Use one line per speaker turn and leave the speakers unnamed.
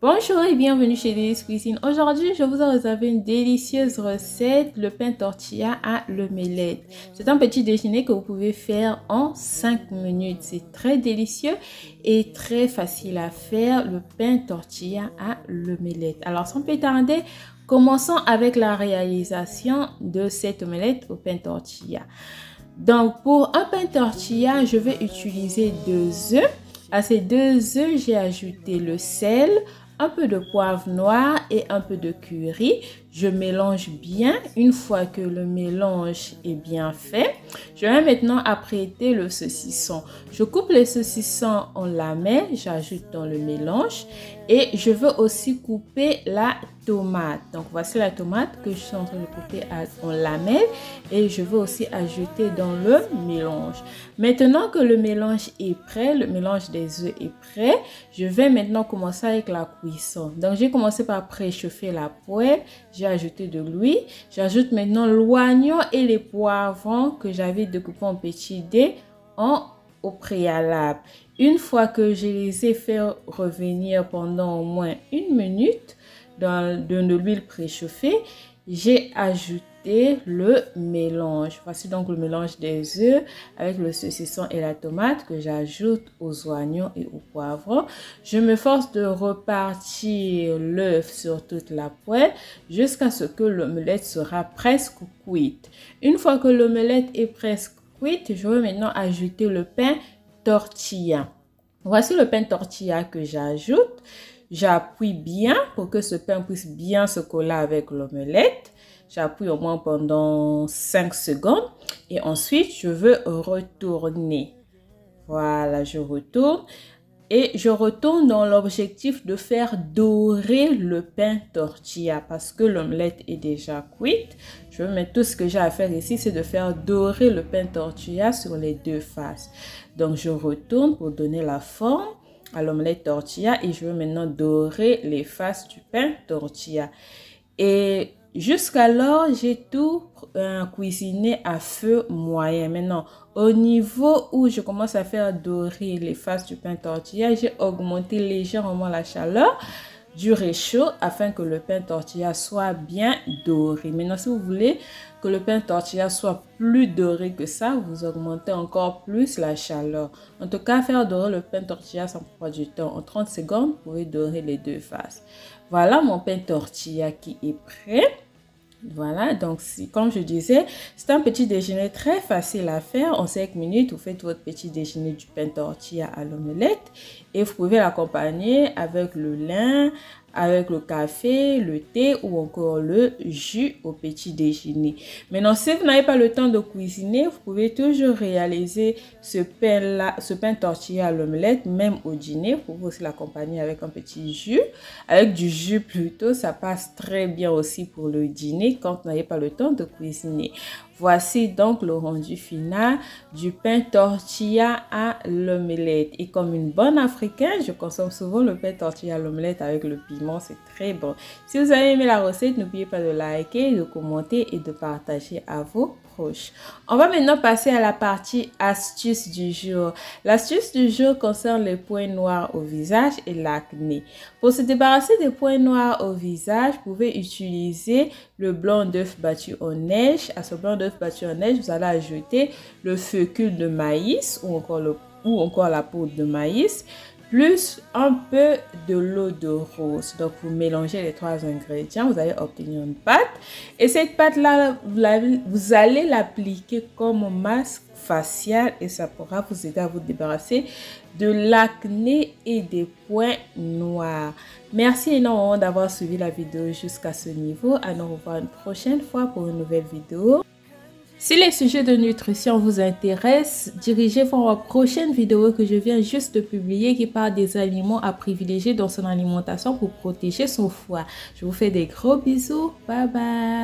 Bonjour et bienvenue chez Délice Cuisine. Aujourd'hui, je vous ai réservé une délicieuse recette, le pain tortilla à l'omelette. C'est un petit déjeuner que vous pouvez faire en 5 minutes. C'est très délicieux et très facile à faire, le pain tortilla à l'omelette. Alors, sans plus tarder, commençons avec la réalisation de cette omelette au pain tortilla. Donc, pour un pain tortilla, je vais utiliser 2 œufs. À ces 2 œufs, j'ai ajouté le sel, un peu de poivre noir et un peu de curry. Je mélange bien. Une fois que le mélange est bien fait, je vais maintenant apprêter le saucisson. Je coupe les saucissons en lamelles, j'ajoute dans le mélange et je veux aussi couper la tomate. Donc voici la tomate que je suis en train de couper en lamelles et je veux aussi ajouter dans le mélange. Maintenant que le mélange est prêt, le mélange des œufs est prêt, je vais maintenant commencer avec la cuisson. Donc j'ai commencé par préchauffer la poêle. J'ai ajouté de l'huile. J'ajoute maintenant l'oignon et les poivrons que j'avais découpés en petits dés au préalable. Une fois que je les ai fait revenir pendant au moins 1 minute dans de l'huile préchauffée, j'ai ajouté le mélange. Voici donc le mélange des œufs avec le saucisson et la tomate que j'ajoute aux oignons et aux poivrons. Je me force de repartir l'œuf sur toute la poêle jusqu'à ce que l'omelette sera presque cuite. Une fois que l'omelette est presque cuite, je vais maintenant ajouter le pain tortilla. Voici le pain tortilla que j'ajoute. J'appuie bien pour que ce pain puisse bien se coller avec l'omelette. J'appuie au moins pendant 5 secondes et ensuite je veux retourner. Voilà, je retourne et je retourne dans l'objectif de faire dorer le pain tortilla parce que l'omelette est déjà cuite. Je veux mettre tout ce que j'ai à faire ici, c'est de faire dorer le pain tortilla sur les 2 faces. Donc je retourne pour donner la forme à l'omelette tortilla et je veux maintenant dorer les faces du pain tortilla. Et jusqu'alors, j'ai tout cuisiné à feu moyen. Maintenant, au niveau où je commence à faire dorer les faces du pain tortilla, j'ai augmenté légèrement la chaleur du réchaud afin que le pain tortilla soit bien doré. Maintenant, si vous voulez que le pain tortilla soit plus doré que ça, vous augmentez encore plus la chaleur. En tout cas, faire dorer le pain tortilla, ça prend du temps. En 30 secondes, vous pouvez dorer les 2 faces. Voilà mon pain tortilla qui est prêt. Voilà, donc comme je disais, c'est un petit déjeuner très facile à faire. En 5 minutes, vous faites votre petit déjeuner du pain tortilla à l'omelette et vous pouvez l'accompagner avec le lin, avec le café, le thé ou encore le jus au petit déjeuner. Maintenant, si vous n'avez pas le temps de cuisiner, vous pouvez toujours réaliser ce pain tortilla à l'omelette, même au dîner. Vous pouvez aussi l'accompagner avec un petit jus, avec du jus plutôt. Ça passe très bien aussi pour le dîner quand vous n'avez pas le temps de cuisiner. Voici donc le rendu final du pain tortilla à l'omelette. Et comme une bonne africaine, je consomme souvent le pain tortilla à l'omelette avec le piment. C'est très bon. Si vous avez aimé la recette, n'oubliez pas de liker, de commenter et de partager à vos proches. On va maintenant passer à la partie astuce du jour. L'astuce du jour concerne les points noirs au visage et l'acné. Pour se débarrasser des points noirs au visage, vous pouvez utiliser le blanc d'œuf battu en neige. À ce blanc d'œuf battu en neige, vous allez ajouter le fécule de maïs ou encore la poudre de maïs, plus un peu de l'eau de rose. Donc, vous mélangez les 3 ingrédients, vous allez obtenir une pâte. Et cette pâte-là, vous allez l'appliquer comme masque facial et ça pourra vous aider à vous débarrasser de l'acné et des points noirs. Merci énormément d'avoir suivi la vidéo jusqu'à ce niveau. À nous revoir une prochaine fois pour une nouvelle vidéo. Si les sujets de nutrition vous intéressent, dirigez vers la prochaine vidéo que je viens juste de publier qui parle des aliments à privilégier dans son alimentation pour protéger son foie. Je vous fais des gros bisous. Bye bye.